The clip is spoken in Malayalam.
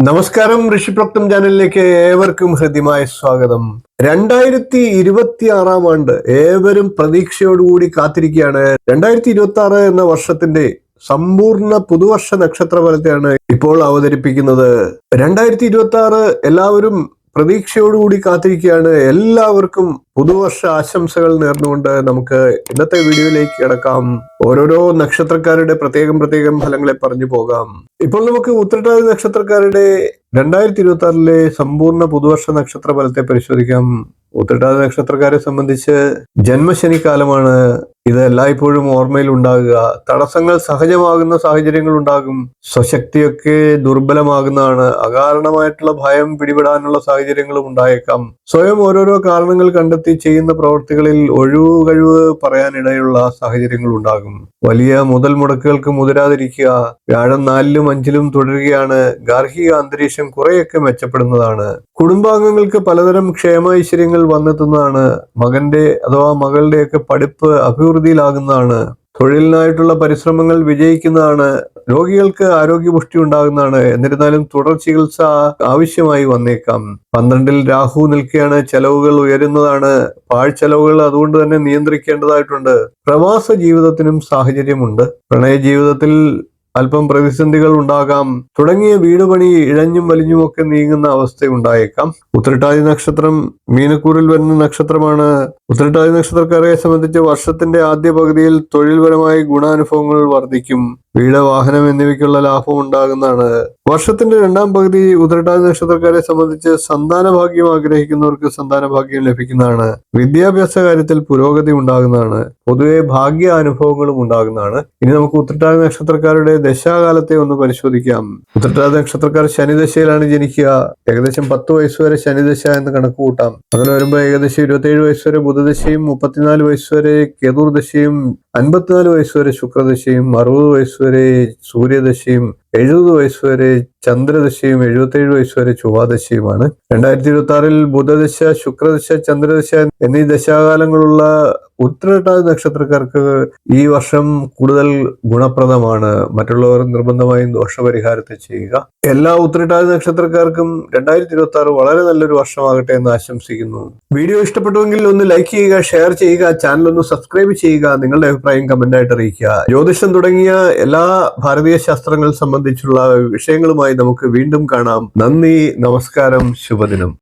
നമസ്കാരം. ഋഷിപ്രോക്തം ചാനലിലേക്ക് ഏവർക്കും ഹൃദ്യമായ സ്വാഗതം. 2026 ആണ്ട് ഏവരും പ്രതീക്ഷയോടുകൂടി കാത്തിരിക്കുകയാണ്. 2026 എന്ന വർഷത്തിന്റെ സമ്പൂർണ്ണ പുതുവർഷ നക്ഷത്രഫലത്തെയാണ് ഇപ്പോൾ അവതരിപ്പിക്കുന്നത്. 2026 എല്ലാവരും പ്രതീക്ഷയോടുകൂടി കാത്തിരിക്കുകയാണ്. എല്ലാവർക്കും പുതുവർഷ ആശംസകൾ നേർന്നുകൊണ്ട് നമുക്ക് ഇന്നത്തെ വീഡിയോയിലേക്ക് കിടക്കാം. ഓരോരോ നക്ഷത്രക്കാരുടെ പ്രത്യേകം ഫലങ്ങളെ പറഞ്ഞു പോകാം. ഇപ്പോൾ നമുക്ക് ഉത്രട്ടാതി നക്ഷത്രക്കാരുടെ 2026 സമ്പൂർണ്ണ പുതുവർഷ നക്ഷത്ര ഫലത്തെ പരിശോധിക്കാം. ഉത്രട്ടാതി നക്ഷത്രക്കാരെ സംബന്ധിച്ച് ജന്മശനി കാലമാണ്. ഇത് എല്ലായ്പ്പോഴും ഓർമ്മയിൽ ഉണ്ടാകുക. തടസ്സങ്ങൾ സഹജമാകുന്ന സാഹചര്യങ്ങൾ ഉണ്ടാകും. സ്വശക്തിയൊക്കെ ദുർബലമാകുന്നതാണ്. അകാരണമായിട്ടുള്ള ഭയം പിടിപെടാനുള്ള സാഹചര്യങ്ങളും ഉണ്ടായേക്കാം. സ്വയം ഓരോരോ കാരണങ്ങൾ കണ്ടെത്തി ചെയ്യുന്ന പ്രവർത്തികളിൽ ഒഴിവുകഴിവ് പറയാനിടയുള്ള സാഹചര്യങ്ങൾ ഉണ്ടാകും. വലിയ മുതൽ മുടക്കുകൾക്ക് മുതിരാതിരിക്കുക. വ്യാഴം 4ലും 5ലും തുടരുകയാണ്. ഗാർഹിക അന്തരീക്ഷം കുറെയൊക്കെ മെച്ചപ്പെടുന്നതാണ്. കുടുംബാംഗങ്ങൾക്ക് പലതരം ക്ഷേമ ഐശ്വര്യങ്ങൾ വന്നെത്തുന്നതാണ്. മകന്റെ അഥവാ മകളുടെയൊക്കെ പഠിപ്പ് അഭിവൃദ്ധിയിലാകുന്നതാണ്. തൊഴിലിനായിട്ടുള്ള പരിശ്രമങ്ങൾ വിജയിക്കുന്നതാണ്. രോഗികൾക്ക് ആരോഗ്യപുഷ്ടി ഉണ്ടാകുന്നതാണ്. എന്നിരുന്നാലും തുടർ ചികിത്സ ആവശ്യമായി വന്നേക്കാം. 12ൽ രാഹു നിൽക്കുകയാണ്. ചെലവുകൾ ഉയരുന്നതാണ്. പാഴ്ചെലവുകൾ അതുകൊണ്ട് തന്നെ നിയന്ത്രിക്കേണ്ടതായിട്ടുണ്ട്. പ്രവാസ ജീവിതത്തിനും സാഹചര്യമുണ്ട്. പ്രണയ ജീവിതത്തിൽ അല്പം പ്രതിസന്ധികൾ ഉണ്ടാകാം. തുടങ്ങിയ വീട് പണി ഇഴഞ്ഞും വലിഞ്ഞുമൊക്കെ നീങ്ങുന്ന അവസ്ഥ ഉണ്ടായേക്കാം. ഉത്രട്ടാതി നക്ഷത്രം മീനക്കൂറിൽ വരുന്ന നക്ഷത്രമാണ്. ഉത്രട്ടാതി നക്ഷത്രക്കാരെ സംബന്ധിച്ച് വർഷത്തിന്റെ ആദ്യ പകുതിയിൽ തൊഴിൽപരമായ ഗുണാനുഭവങ്ങൾ വർദ്ധിക്കും. വീട്, വാഹനം എന്നിവയ്ക്കുള്ള ലാഭം ഉണ്ടാകുന്നതാണ്. വർഷത്തിന്റെ രണ്ടാം പകുതി ഉത്രട്ടാതി നക്ഷത്രക്കാരെ സംബന്ധിച്ച് സന്താന ഭാഗ്യം ആഗ്രഹിക്കുന്നവർക്ക് സന്താന ഭാഗ്യം ലഭിക്കുന്നതാണ്. വിദ്യാഭ്യാസ കാര്യത്തിൽ പുരോഗതി ഉണ്ടാകുന്നതാണ്. പൊതുവെ ഭാഗ്യ അനുഭവങ്ങളും ഉണ്ടാകുന്നതാണ്. ഇനി നമുക്ക് ഉത്രട്ടാതി നക്ഷത്രക്കാരുടെ ദശാകാലത്തെ ഒന്ന് പരിശോധിക്കാം. ഉത്രട്ടാതി നക്ഷത്രക്കാർ ശനിദശയിലാണ് ജനിക്കുക. ഏകദേശം 10 വയസ്സ് വരെ ശനിദശ എന്ന് കണക്ക് കൂട്ടാം. അങ്ങനെ വരുമ്പോൾ ഏകദേശം 27 വയസ്സ് വരെ ബുധദശയും, 34 വയസ്സ് വരെ കേതുർദശയും, 54 വയസ്സ് വരെ ശുക്രദശയും, 60 വയസ്സ് വരെ സൂര്യദശയും, 70 വയസ്സ് വരെ ചന്ദ്രദശയും, 77 വയസ്സ് വരെ ചൊവ്വാദശയുമാണ്. 2026 ബുധദശ, ശുക്രദശ, ചന്ദ്രദശ എന്നീ ദശാകാലങ്ങളുള്ള ഉത്രട്ടാതി നക്ഷത്രക്കാർക്ക് ഈ വർഷം കൂടുതൽ ഗുണപ്രദമാണ്. മറ്റുള്ളവർ നിർബന്ധമായും ദോഷപരിഹാരത്തെ ചെയ്യുക. എല്ലാ ഉത്രട്ടാതി നക്ഷത്രക്കാർക്കും 2026 വളരെ നല്ലൊരു വർഷമാകട്ടെ എന്ന് ആശംസിക്കുന്നു. വീഡിയോ ഇഷ്ടപ്പെട്ടുവെങ്കിൽ ഒന്ന് ലൈക്ക് ചെയ്യുക, ഷെയർ ചെയ്യുക, ചാനൽ ഒന്ന് സബ്സ്ക്രൈബ് ചെയ്യുക, നിങ്ങളുടെ അഭിപ്രായം കമന്റായിട്ട് അറിയിക്കുക. ജ്യോതിഷം തുടങ്ങിയ എല്ലാ ഭാരതീയ ശാസ്ത്രങ്ങൾ സംബന്ധിച്ചുള്ള വിഷയങ്ങളുമായി നമുക്ക് വീണ്ടും കാണാം. നന്ദി, നമസ്കാരം, ശുഭദിനം.